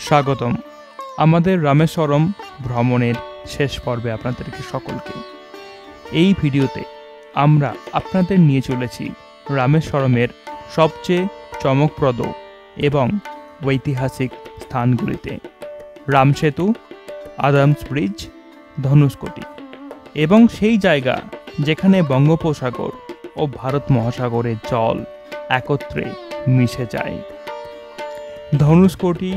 স্বাগতম আমাদের রামেশ্বরম ভ্রমণের শেষ পর্বে আপনাদেরকে সকলকে। এই ভিডিওতে আমরা আপনাদের নিয়ে চলেছি রামেশ্বরমের সবচেয়ে চমকপ্রদ এবং ঐতিহাসিক স্থানগুলিতে। রামসেতু, আদামস ব্রিজ, ধনুষ্কোটি এবং সেই জায়গা যেখানে বঙ্গোপসাগর ও ভারত মহাসাগরের জল একত্রে মিশে যায়। ধনুষ্কোটি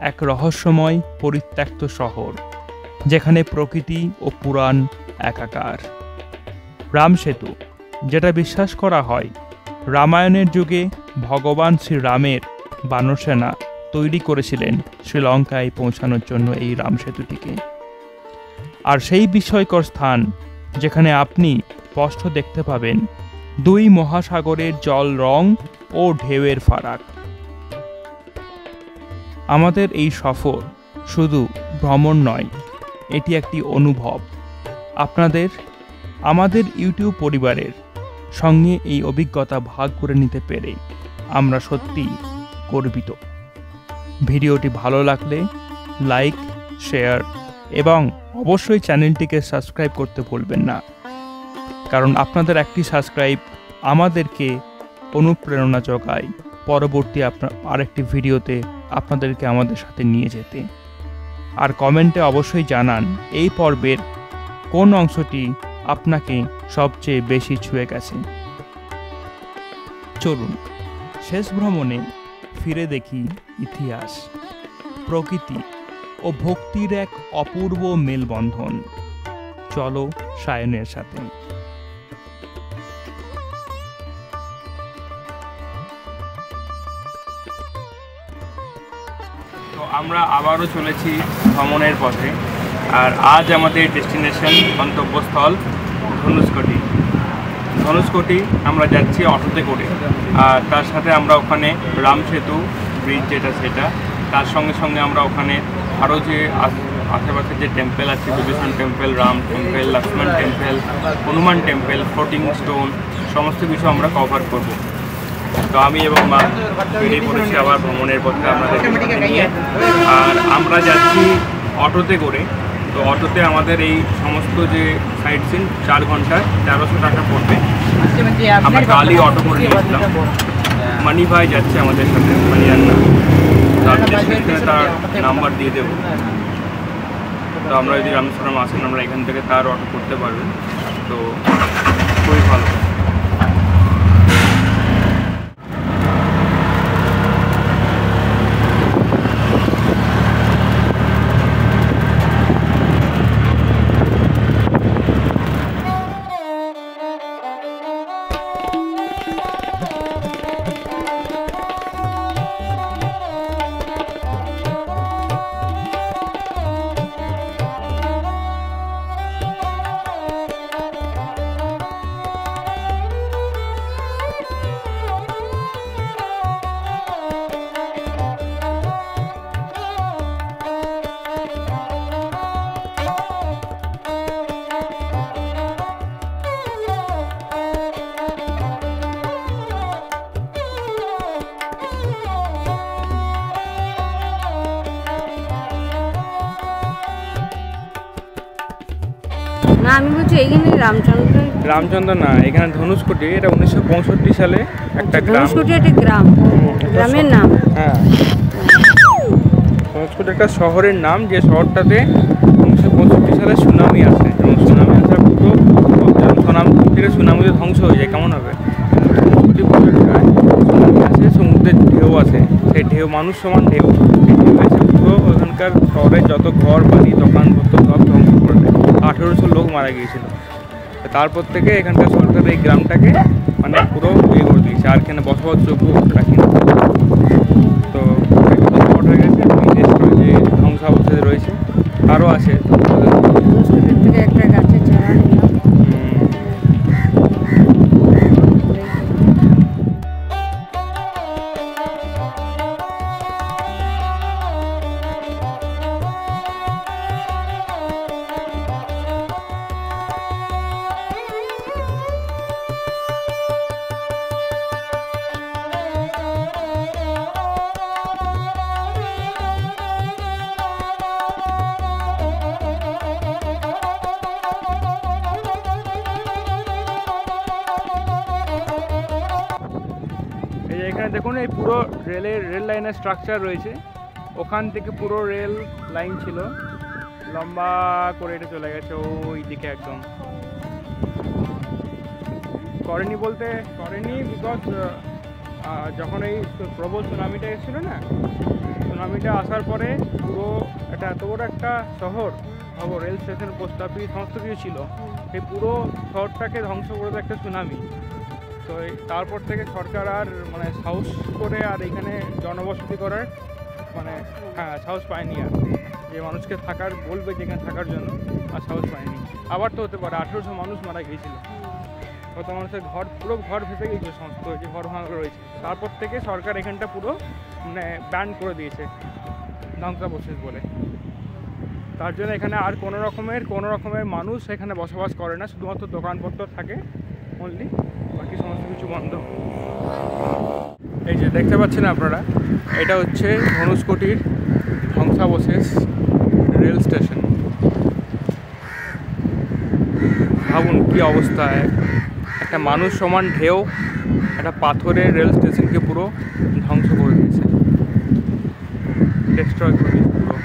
এক রহস্যময় পরিত্যক্ত শহর যেখানে প্রকৃতি ও পুরাণ একাকার। রামসেতু, যেটা বিশ্বাস করা হয় রামায়ণের যুগে ভগবান শ্রীরামের বানরসেনা তৈরি করেছিলেন শ্রীলঙ্কায় পৌঁছানোর জন্য এই রামসেতুটিকে। আর সেই বিস্ময়কর স্থান যেখানে আপনি স্পষ্ট দেখতে পাবেন দুই মহাসাগরের জল রং ও ঢেউয়ের ফারাক। আমাদের এই সফর শুধু ভ্রমণ নয়, এটি একটি অনুভব। আমাদের ইউটিউব পরিবারের সঙ্গে এই অভিজ্ঞতা ভাগ করে নিতে পেরে আমরা সত্যিই গর্বিত। ভিডিওটি ভালো লাগলে লাইক, শেয়ার এবং অবশ্যই চ্যানেলটিকে সাবস্ক্রাইব করতে ভুলবেন না, কারণ আপনাদের একটি সাবস্ক্রাইব আমাদেরকে অনুপ্রেরণা যোগায় পরবর্তী আরেকটি ভিডিওতে আপনাদেরকে আমাদের সাথে নিয়ে যেতে। আর কমেন্টে অবশ্যই জানান এই পর্বের কোন অংশটি আপনাকে সবচেয়ে বেশি ছুঁয়ে গেছে। চলুন শেষ ভ্রমণে ফিরে দেখি ইতিহাস, প্রকৃতি ও ভক্তির এক অপূর্ব মেলবন্ধন। চলো সায়নের সাথে। তো আমরা আবারও চলেছি ভ্রমণের পথে, আর আজ আমাদের ডেস্টিনেশন গন্তব্যস্থল ধনুষ্কোটি আমরা যাচ্ছি অটোতে করে। আর তার সাথে আমরা ওখানে রামসেতু ব্রিজ যেটা সেটা, তার সঙ্গে সঙ্গে আমরা ওখানে আরও যে আশেপাশে যে টেম্পল আছে, Bibhishan temple, Ram temple, Lakshman temple, Hanuman temple, floating stone, সমস্ত কিছু আমরা কভার করব। তো আমি এবং মা বেরিয়ে পড়েছি আবার ভ্রমণের পথে আপনাদেরকে নিয়ে। আর আমরা যাচ্ছি অটোতে করে। তো অটোতে আমাদের এই সমস্ত যে সাইট সিন 4 ঘন্টায় 1300 টাকা পড়বে। আমরা কালই অটো করে নিয়েছিলাম। মানি ভাই যাচ্ছে আমাদের সাথে, মানি আন্না, তার নাম্বার দিয়ে দেবো। তো আমরা যদি রামেশ্বরম আসেন আমরা এখান থেকে তার অটো করতে পারবেন, তো খুবই ভালো। না, আমি বলছি এইখানে রামচন্দ্র না, এখানে ধনুষ্কোটি। এটা 1965 সালে একটা গ্রাম। ধনুষ্কোটি একটা গ্রাম, গ্রামের নাম। হ্যাঁ, ধনুষ্কোটি একটা শহরের নাম, যে শহরটাতে 1965 সালে সুনামি আসে, এবং সুনামি আসার পুরো সুনামিতে ধ্বংস হয়ে যায়। কেমন হবে? সুনামি আসে, সমুদ্রের ঢেউ আসে, সেই ঢেউ মানুষ সমান ঢেউ এসে পুরো ওখানকার শহরের যত ঘর বাড়ি দোকানপত্র সব ধ্বংস করে দেয়। 1800 লোক মারা গিয়েছিল। তারপর থেকে এখানকার সরকার এই গ্রামটাকে মানে পুরো ইয়ে করে দিয়েছে, আর এখানে বসবাসযোগ্য রাখি না। তো স্পট হয়ে গেছে, যে ধ্বংসাবশেষ রয়েছে আরও আছে। থেকে একটা গাছের চারা নিলাম। এখানে দেখুন এই পুরো রেল লাইনের স্ট্রাকচার রয়েছে, ওখান থেকে পুরো রেল লাইন ছিল, লম্বা করে এটা চলে গেছে ওই দিকে একদম। করেনি বিকজ যখন এই প্রবল সুনামিটা এসেছিলো না, সুনামিটা আসার পরে পুরো এটা এত বড় একটা শহর, ভাবো রেল স্টেশন, পোস্ট অফিস সমস্ত কিছু ছিল, এই পুরো শহরটাকে ধ্বংস করে দেয় একটা সুনামি। তো তারপর থেকে সরকার আর মানে সাহস করে আর এখানে জনবসতি করার মানে সাহস পায়নি, আর যে মানুষকে থাকার বলবে যেখানে থাকার জন্য আর সাহস পায়নি। আবার তো হতে পারে 1800 মানুষ মারা গিয়েছিল, কত মানুষের পুরো ঘর ভেসে গিয়েছিল, সমস্ত যে ঘর ভাঙা রয়েছে। তারপর থেকে সরকার এখানটা পুরো মানে ব্যান করে দিয়েছে ধ্বংসাবশেষ বলে। তার জন্য এখানে আর কোনো রকমের মানুষ এখানে বসবাস করে না, শুধুমাত্র দোকানপত্র থাকে অনলি, বাকি সমস্ত কিছু বন্ধ। এই যে দেখতে পাচ্ছেন আপনারা, এটা হচ্ছে ধনুষকোটির ধ্বংসাবশেষ রেল স্টেশন। ভাবুন কী অবস্থায়, একটা মানুষ সমান ঢেউ একটা পাথরের রেল স্টেশনকে পুরো ধ্বংস করে দিয়েছে, ডিস্ট্রয় করে দিয়েছে পুরো।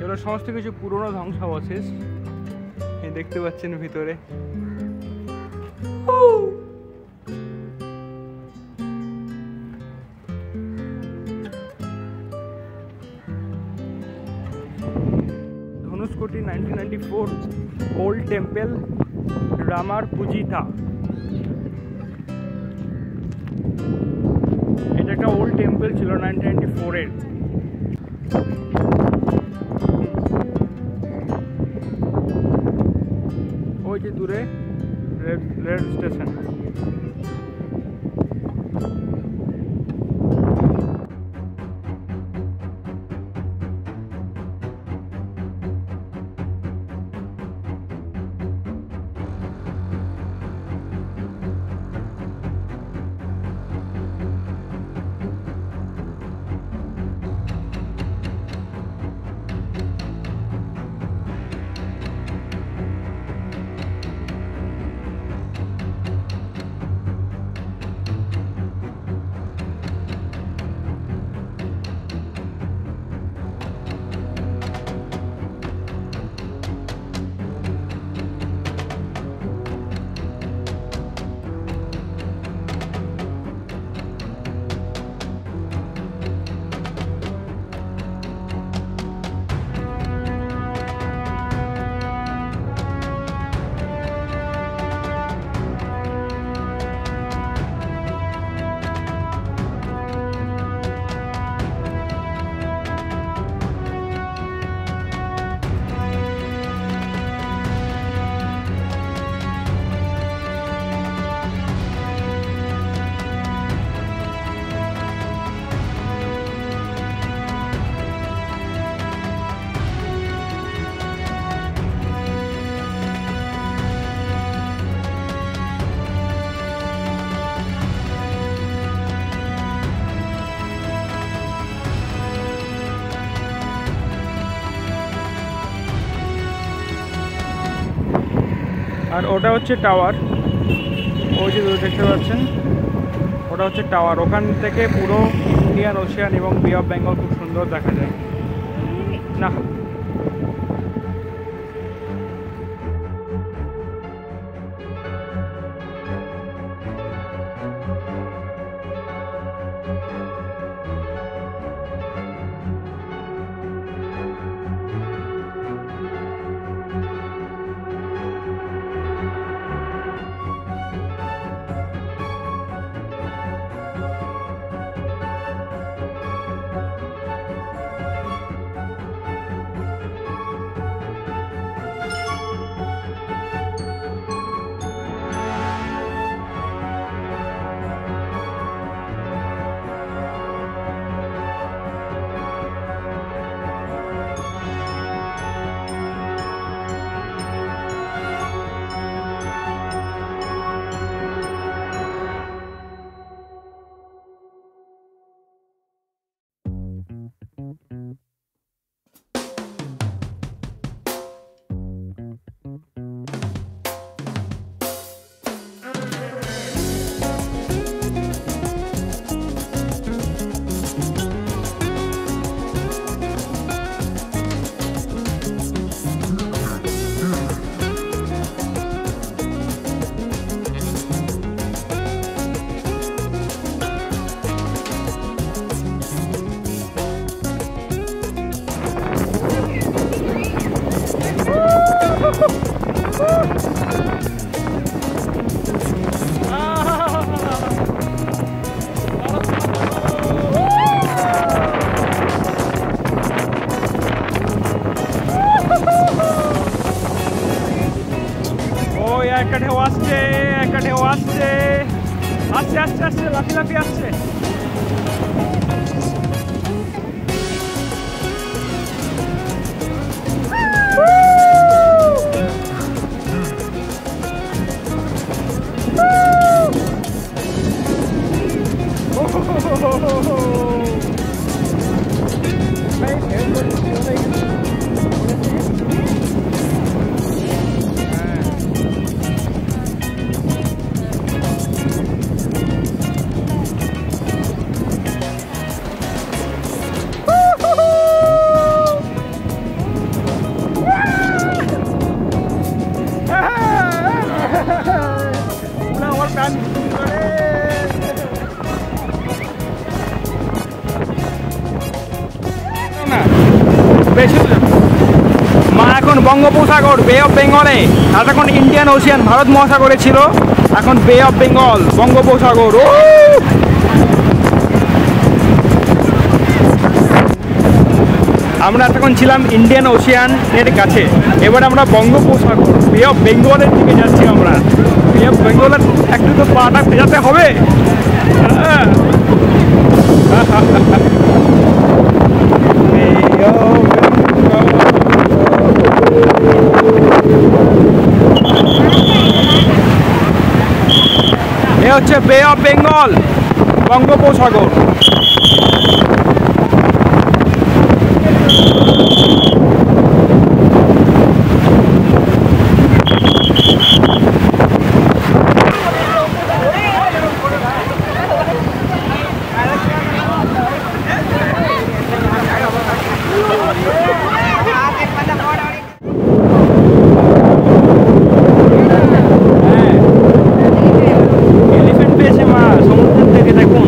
এগুলো সমস্ত কিছু পুরনো ধ্বংসাবশেষ, এই দেখতে পাচ্ছেন ভিতরে। ধনুষকোটি 1994 ওল্ড টেম্পল রামার পুজিতা। এটা একটা ওল্ড টেম্পল ছিল 1994-এর। ওই যে দূরে রেল স্টেশন। আর ওটা হচ্ছে টাওয়ার, ওই যে দেখতে পাচ্ছেন ওটা হচ্ছে টাওয়ার। ওখান থেকে পুরো ইন্ডিয়ান ওশিয়ান এবং বে অফ বেঙ্গল খুব সুন্দর দেখা যায় না। আসছে আসছে লাফি লাফি আসছে। মা এখন বঙ্গোপসাগর বে অফ বেঙ্গলে, এতক্ষণ ইন্ডিয়ান ওশিয়ান ভারত মহাসাগরে ছিল, এখন বে অফ বেঙ্গল বঙ্গোপসাগর। ও আমরা এতক্ষণ ছিলাম ইন্ডিয়ান ওশিয়ানের কাছে, এবার আমরা বঙ্গোপসাগর বে অফ বেঙ্গলের দিকে যাচ্ছি। আমরা বে অফ বেঙ্গলের একটু তো পাটা ভেজাতে হবে। এ হচ্ছে বে অফ বেঙ্গল বঙ্গোপসাগর। এলিফ্যান্ট পেয়েছে মা সমুদ্র থেকে, দেখুন।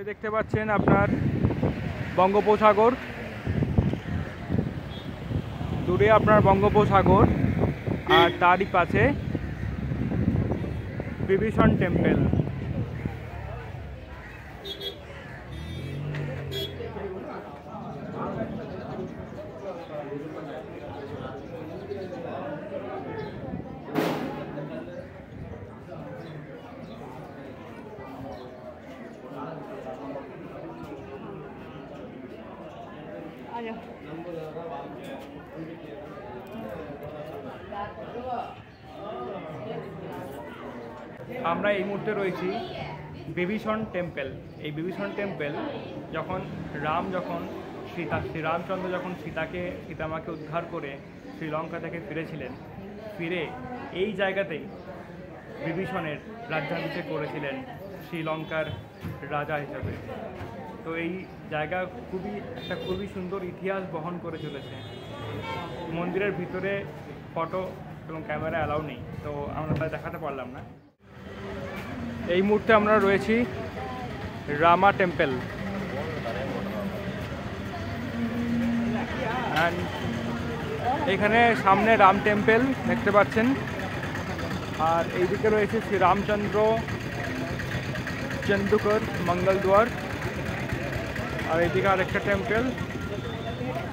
দেখতে পাচ্ছেন আপনার বঙ্গোপসাগর, দূরে আপনার বঙ্গোপসাগর, আর তারই পাশে বিভীষণ টেম্পল। আমরা এই মুহূর্তে রয়েছি বিভীষণ টেম্পল। এই বিভীষণ টেম্পল যখন শ্রীরামচন্দ্র যখন সীতামাকে উদ্ধার করে শ্রীলঙ্কা থেকে ফিরেছিলেন, ফিরে এই জায়গাতেই বিভীষণের রাজ্যাভিষেক করেছিলেন শ্রীলঙ্কার রাজা হিসাবে। তো এই জায়গা খুবই সুন্দর ইতিহাস বহন করে চলেছে। মন্দিরের ভিতরে ফটো এবং ক্যামেরা অ্যালাউ নেই, তো আমরা তাই দেখাতে পারলাম না। এই মুহূর্তে আমরা রয়েছি রামা টেম্পল, অ্যান্ড এখানে সামনে রাম টেম্পল দেখতে পাচ্ছেন, আর এইদিকে রয়েছে শ্রী রামচন্দ্র চন্দ্রকর মঙ্গলদ্বার, আর এইদিকে আরেকটা টেম্পল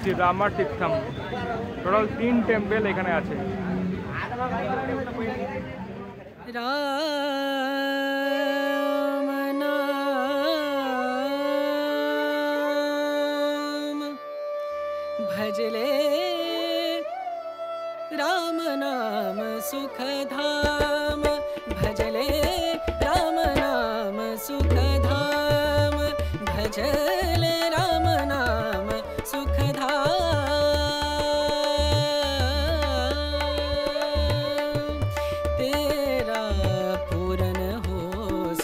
শ্রী রামা তীর্থম। টোটাল 3 টেম্পল এখানে আছে। राम नाम भजले, राम नाम सुख धाम भजले, राम नाम सुख धाम भजले, राम नाम सुख धाम। तेरा पूरन हो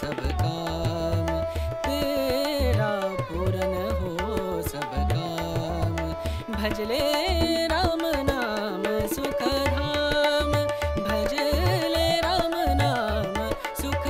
सब काम, तेरा पूरन हो सब काम भजले, राम नाम सुख धाम भजले, राम नाम सुख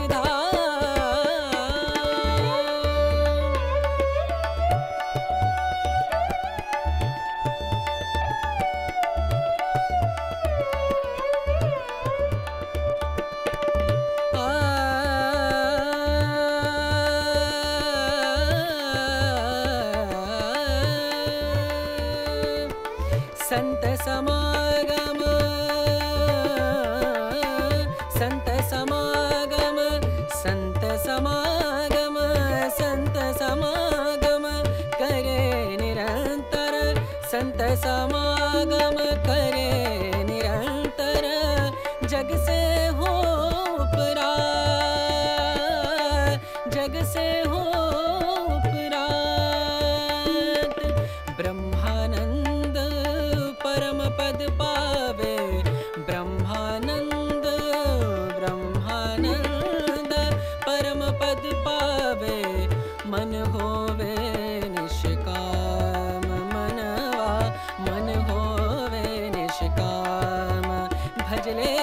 संत समागम, संत समागम, संत समागम, संत समागम करे निरंतर, संत समागम करे निरंतर, जग से हो उपरात, जग से हो उपरात, ब्रह्मानंद परम पद पावे, ब्रह्मानंद ब्रह्मानंद परम पद पावे, मन होवे निष्काम, मनवा मन होवे निष्काम भजले,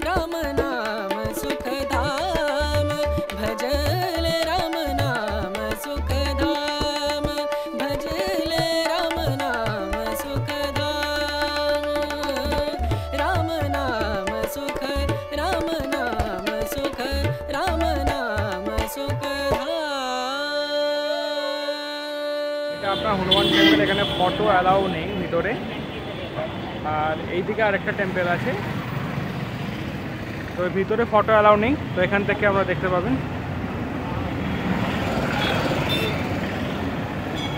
राम नाम सुख धाम भजले, राम नाम सुख धाम भजले, राम नाम सुख धाम, राम नाम सुख, राम नाम सुख, राम नाम सुख धाम। এটা আপনার হনুমান টেম্পল, এখানে ফটো অ্যালাউ নেই ভিতরে। আর এইদিকে আরেকটা টেম্পল আছে, তো ভিতরে ফটো অ্যালাউ নেই, তো এখান থেকে আমরা দেখতে পাবেন।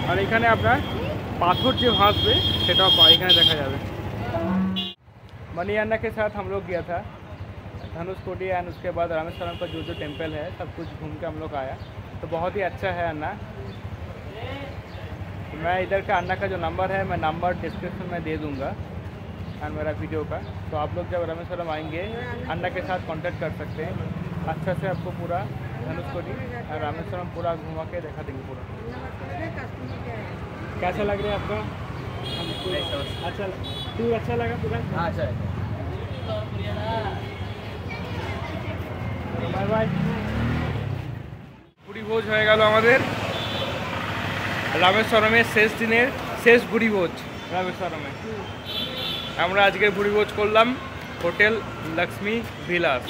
আর এখানে আপনার पाथर जो भासবে সেটাও এখানে দেখা যাবে। मणि अन्ना के साथ हम लोग गया था धनुषकोटी एंड उसके बाद रामेश्वरम का जो टेम्पल है सब कुछ घूम के हम लोग आया, तो बहुत ही अच्छा है अन्ना। मैं इधर का अन्ना का जो नंबर है मैं नंबर डिस्क्रिप्शन में दे दूँगा एंड मेरा वीडियो का, तो आप लोग जब रामेश्वरम आएंगे अन्ना के साथ कांटेक्ट कर सकते हैं। अच्छा से आपको पूरा धनुषकोटी और रामेश्वरम पूरा घुमा के दिखा देंगे पूरा। कैसा लग रहा है आपका? अच्छा, तू अच्छा लगा पूरा? हाँ अच्छा। Bye bye. পুরি ভোজ হয়ে গেল আমাদের। রামেশ্বরমের শেষ দিনের শেষ ভুরিভোজ রামেশ্বরমে। আমরা আজকে ভুরিভোজ করলাম হোটেল লক্ষ্মী ভিলাস।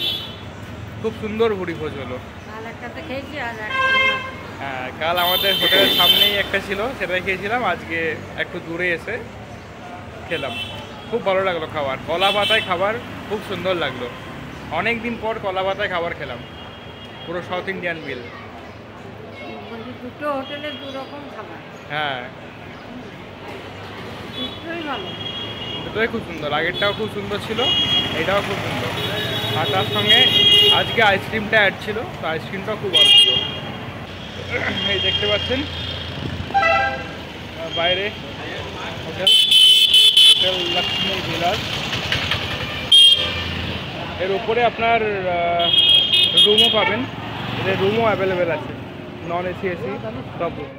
খুব সুন্দর ভুরিভোজ হলো। কাল একটাতে খেয়েছি আর হ্যাঁ, কাল আমাদের হোটেলের সামনেই একটা ছিল, সেটাই খেয়েছিলাম। আজকে একটু দূরে এসে খেলাম, খুব ভালো লাগলো খাবার। কলা পাতায় খাবার খুব সুন্দর লাগলো। অনেক দিন পর কলা পাতায় খাবার খেলাম, পুরো সাউথ ইন্ডিয়ান মিল। দুটো হোটেলে দু রকম খাবার, হ্যাঁ, দুটোই ভালো। দুটোই খুব সুন্দর। আগেরটাও খুব সুন্দর ছিল, এটাও খুব সুন্দর। আর তার সঙ্গে আজকে আইসক্রিমটা অ্যাড ছিল, তো আইসক্রিমটাও খুব ভালো ছিল। এই দেখতে পাচ্ছেন বাইরে হোটেল লক্ষ্মী ভিলাস। এর উপরে আপনার রুমও পাবেন, এদের রুমও অ্যাভেলেবেল আছে, নন এসি এসি সব রুম।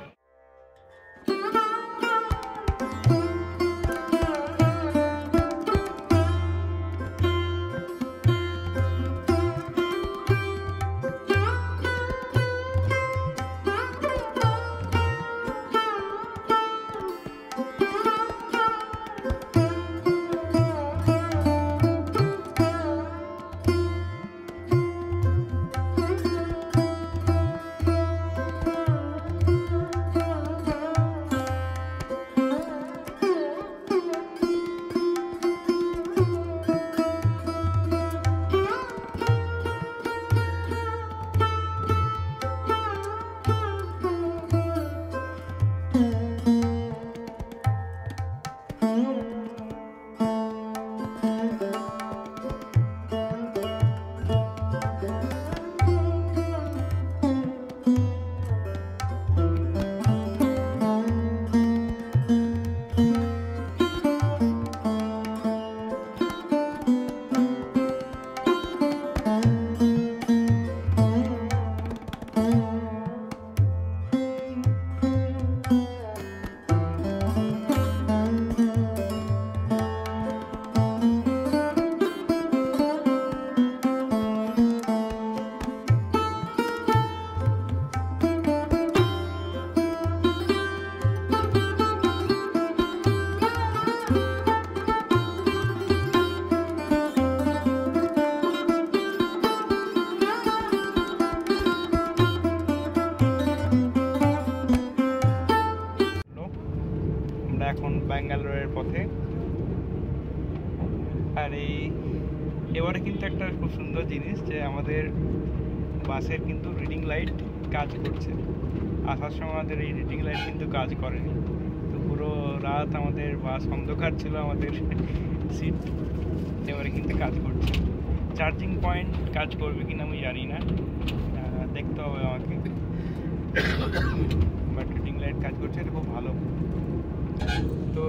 এখন ব্যাঙ্গালোরের পথে। আর এবারে কিন্তু একটা খুব সুন্দর জিনিস যে আমাদের বাসের কিন্তু রিডিং লাইট কাজ করছে। আসার সময় আমাদের এই রিডিং লাইট কিন্তু কাজ করেনি, তো পুরো রাত আমাদের বাস অন্ধকার ছিল, আমাদের সিট এবারে কিন্তু কাজ করছে। চার্জিং পয়েন্ট কাজ করবে কিনা আমি জানি না, দেখতে হবে আমাকে, বাট রিডিং লাইট কাজ করছে, এটা খুব ভালো। তো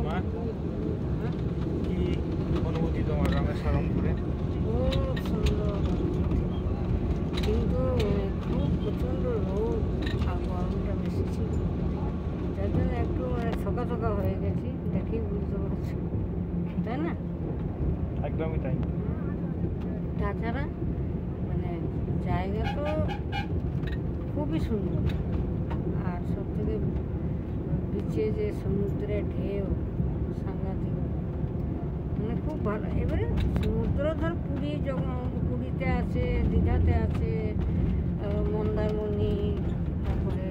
মা, কি অনুভূতি তোমার রামেশ্বরম ঘুরে? খুব সুন্দর, কিন্তু খুব প্রচণ্ড রোদ আর গরমটা বেশি ছিল, যার জন্য একটু থকা থকা হয়ে গেছি, দেখেই বুঝতে পারছি, তাই না? একদমই তাই। তাছাড়া মানে জায়গা তো খুবই সুন্দর, আর সব থেকে বিচে যে সমুদ্রের ঢেউ সাংঘাতিক, মানে খুব ভালো। এবারে সমুদ্র ধর পুরীতে আছে, দীঘাতে আছে, মন্দারমণি, তারপরে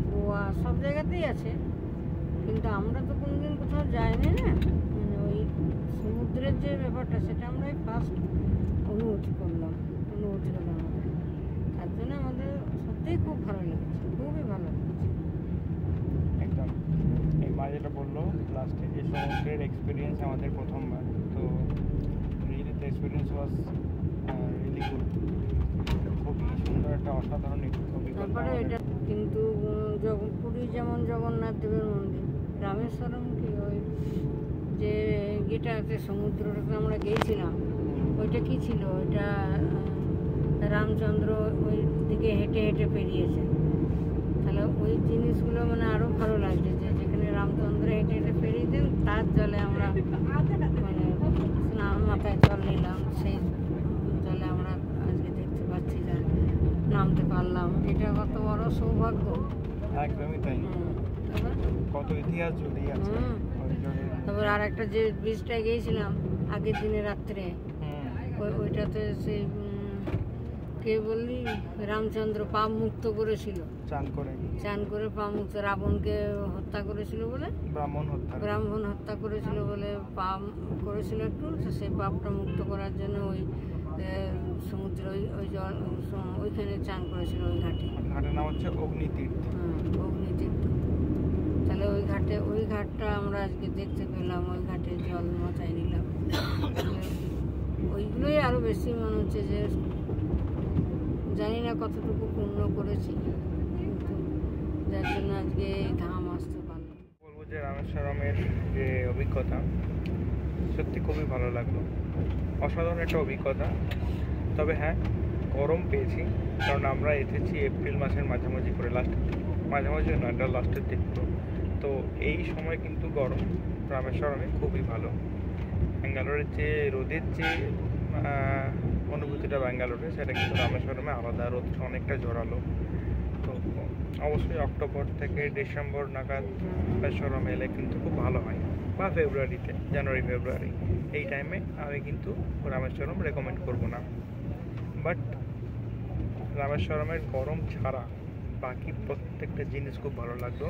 গোয়া, সব জায়গাতেই আছে, কিন্তু আমরা তো কোনোদিন কোথাও যাইনি না, মানে ওই সমুদ্রের যে ব্যাপারটা সেটা আমরা ফার্স্ট অনুভূতি হলো আমাদের, তার জন্য আমাদের সত্যিই খুব ভালো লেগেছে, খুবই ভালো লেগেছে একদম। এই মা যেটা বললো লাস্টে, যে সমুদ্রের এক্সপিরিয়েন্স আমাদের প্রথমবার, তো really the experience was really good. খুবই সুন্দর একটা অসাধারণ অভিজ্ঞতা। তারপরে এটা কিন্তু পুরী যেমন জগন্নাথ দেবের মন্দির, রামেশ্বরম কি ওই যে যেটা আছে সমুদ্রটাতে আমরা গিয়েছিলাম, ওইটা কি ছিল, ওইটা রামচন্দ্র ওই দিকে হেঁটে হেঁটে পেরিয়েছে, তাহলে ওই জিনিসগুলো মানে আরও ভালো লাগছে, যে যেখানে রামচন্দ্র হেঁটে হেঁটে পেরিয়েছেন তার জলে আমরা মানে স্নান, মাথায় জল নিলাম, সেই জলে আমরা আজকে দেখতে পাচ্ছি যে নামতে পারলাম, এটা কত বড় সৌভাগ্য। একদমই তাই, তারপর কত ইতিহাস জড়িয়ে আছে ওই জলের। তারপর আর একটা যে ব্রিজটা গিয়েছিলাম আগের দিনে রাত্রে, ওইটাতে সেই কে বললি রামচন্দ্র পাপ মুক্ত করেছিল, চান করে পাপ মুক্ত, রাবণকে হত্যা করেছিল বলে, ব্রাহ্মণ হত্যা করেছিল বলে পাপ করেছিল একটু, তো সেই পাপটা মুক্ত করার জন্য ওই সমুদ্র ওই জল ওইখানে চান করেছিল, ওই ঘাটের নাম হচ্ছে অগ্নিতীর্থ। অগ্নিতীর্থ। তাহলে ওই ঘাটটা আমরা আজকে দেখতে পেলাম, ওই ঘাটে জল মাথায় নিলাম। ওইগুলোই আরো বেশি মনে হচ্ছে যে জানি না কতটুকু পূর্ণ করেছি, কিন্তু যার জন্য আজকে ধাম আসতে পারলাম। বলবো যে রামেশ্বরমের যে অভিজ্ঞতা সত্যি খুবই ভালো লাগলো, অসাধারণ একটা অভিজ্ঞতা। তবে হ্যাঁ, গরম পেয়েছি, কারণ আমরা এসেছি এপ্রিল মাসের মাঝামাঝি করে, মাঝামাঝি না, এটা লাস্টের দিক। তো এই সময় কিন্তু গরম রামেশ্বরমে খুবই ভালো। ব্যাঙ্গালোরের যে রোদের যে অনুভূতিটা ব্যাঙ্গালোরে, সেটা কিন্তু রামেশ্বরমে আলাদা, রোদটা অনেকটা জোরালো। তো অবশ্যই অক্টোবর থেকে ডিসেম্বর নাগাদ রামেশ্বরম এলে কিন্তু খুব ভালো হয়, বা ফেব্রুয়ারিতে, জানুয়ারি ফেব্রুয়ারি এই টাইমে আমি কিন্তু রামেশ্বরম রেকমেন্ড করবো না। বাট রামেশ্বরমের গরম ছাড়া বাকি প্রত্যেকটা জিনিস খুব ভালো লাগলো।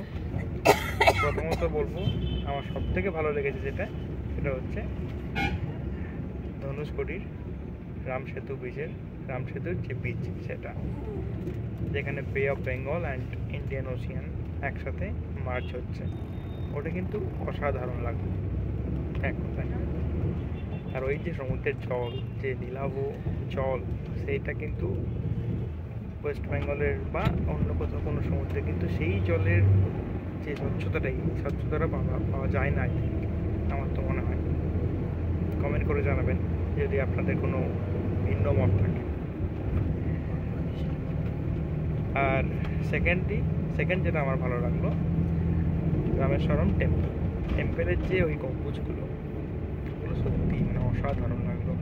প্রথমত বলবো আমার সব থেকে ভালো লেগেছে সেটা হচ্ছে ধনুষকোটির রামসেতু রামসেতুর যে বিচ, সেটা যেখানে বে of Bengal and Indian Ocean একসাথে মার্চ হচ্ছে, ওটা কিন্তু অসাধারণ লাগলো এক কথায়। আর ওই যে সমুদ্রের জল, যে নীলাভ জল, সেইটা কিন্তু ওয়েস্ট বেঙ্গলের বা অন্য কোথাও কোনো সমুদ্রে কিন্তু সেই জলের যে স্বচ্ছতাটা পাওয়া যায় না, আমার তো মনে হয়। কমেন্ট করে জানাবেন যদি আপনাদের কোনো ভিন্ন মত থাকে। আর সেকেন্ড যেটা আমার ভালো লাগলো, রামেশ্বরম টেম্পেলের যে ওই গম্বুজগুলো, ওগুলো সত্যি মানে অসাধারণ লাগলো।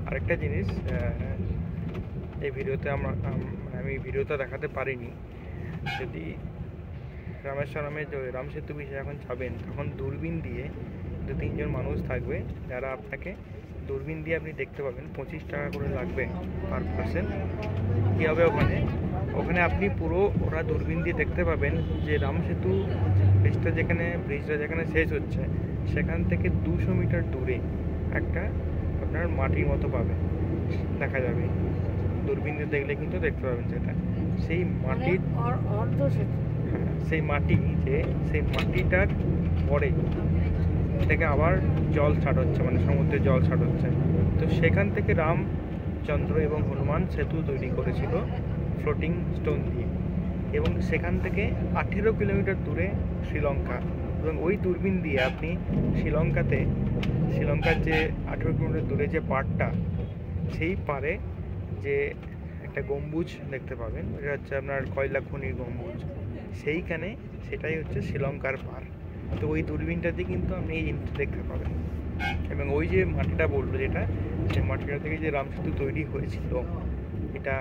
আরেকটা জিনিস, এই ভিডিওতে আমি ভিডিওটা দেখাতে পারিনি, যদি রামেশ্বরমে যে রামসেতু বিষয়ে এখন যাবেন, তখন দূরবীন দিয়ে 2-3 জন মানুষ থাকবে, যারা আপনাকে দূরবীন দিয়ে আপনি দেখতে পাবেন। 25 টাকা করে লাগবে পার পার্সন। কী হবে ওখানে আপনি পুরো ওরা দূরবীন দিয়ে দেখতে পাবেন যে রামসেতু ব্রিজটা যেখানে শেষ হচ্ছে, সেখান থেকে 200 মিটার দূরে একটা আপনার মাটির মতো দেখা যাবে। দূরবীন দিয়ে দেখলে কিন্তু দেখতে পাবেন সেটা। সেই মাটির সেই মাটিটার পরে থেকে আবার জল ছাড় হচ্ছে, মানে সমুদ্রে জল ছাড় হচ্ছে। তো সেখান থেকে রামচন্দ্র এবং হনুমান সেতু তৈরি করেছিল ফ্লোটিং স্টোন দিয়ে, এবং সেখান থেকে 18 কিলোমিটার দূরে শ্রীলঙ্কা, এবং ওই দূরবীন দিয়ে আপনি শ্রীলঙ্কার যে 18 কিলোমিটার দূরে যে পাড়টা, সেই পাড়ে যে একটা গম্বুজ দেখতে পাবেন, এটা হচ্ছে আপনার কয়লা খনির গম্বুজ, সেটাই হচ্ছে শ্রীলঙ্কার পাড়। তো ওই দূরবীনটাতে কিন্তু আপনি এই জিনিসটা দেখতে পাবেন। এবং ওই যে মাটিটা বললো সেই মাটিটা থেকে যে রামসেতু তৈরি হয়েছিল, এটা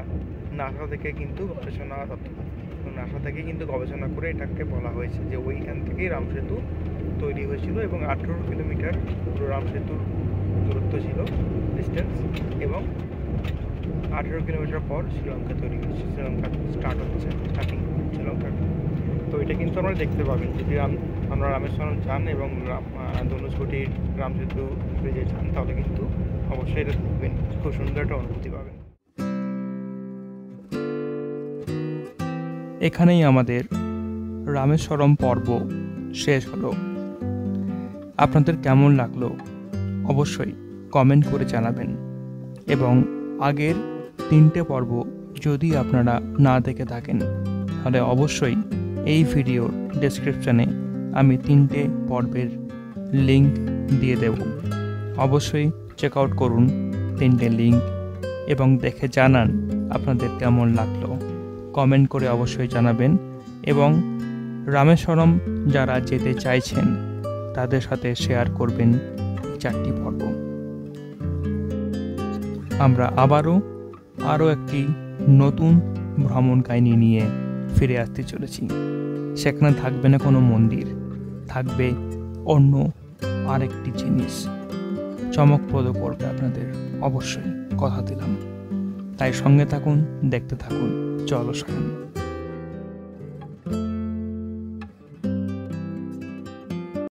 নাসা থেকে কিন্তু গবেষণা করে এটাকে বলা হয়েছে যে ওইখান থেকেই রামসেতু তৈরি হয়েছিল, এবং 18 কিলোমিটার পুরো রামসেতুর দূরত্ব ছিল, ডিস্টেন্স, এবং 18 কিলোমিটার পর শ্রীলঙ্কা তৈরি হয়েছে, শ্রীলঙ্কা স্টার্টিং শ্রীলঙ্কার। তো এটা কিন্তু আপনারা দেখতে পাবেন যদি আমরা রামেশ্বরম যান এবং ধনুষকোটির রামসেতু ব্রিজে যান, তাহলে কিন্তু অবশ্যই এটা দেখবেন, খুব সুন্দর একটা অনুভূতি পাবেন। এখানেই আমাদের রামেশ্বরম পর্ব শেষ হলো। আপনাদের কেমন লাগলো অবশ্যই কমেন্ট করে জানাবেন, এবং আগের 3টে পর্ব যদি আপনারা না দেখে থাকেন, তাহলে অবশ্যই এই ভিডিওর ডেসক্রিপশানে আমি 3টে পর্বের লিঙ্ক দিয়ে দেব। অবশ্যই চেক আউট করুন 3টে লিঙ্ক, এবং দেখে জানান আপনাদের কেমন লাগলো। কমেন্ট করে অবশ্যই জানাবেন, এবং রামেশ্বরম যারা যেতে চাইছেন তাদের সাথে শেয়ার করবেন 4টি পর্ব। আমরা আরও একটি নতুন ভ্রমণ কাহিনী নিয়ে ফিরে আসতে চলেছি। সেখানে থাকবে না কোনো মন্দির, থাকবে অন্য আরেকটি জিনিস, চমকপ্রদ করবে আপনাদের, অবশ্যই কথা দিলাম। তাই সঙ্গে থাকুন, দেখতে থাকুন চলো সায়ন।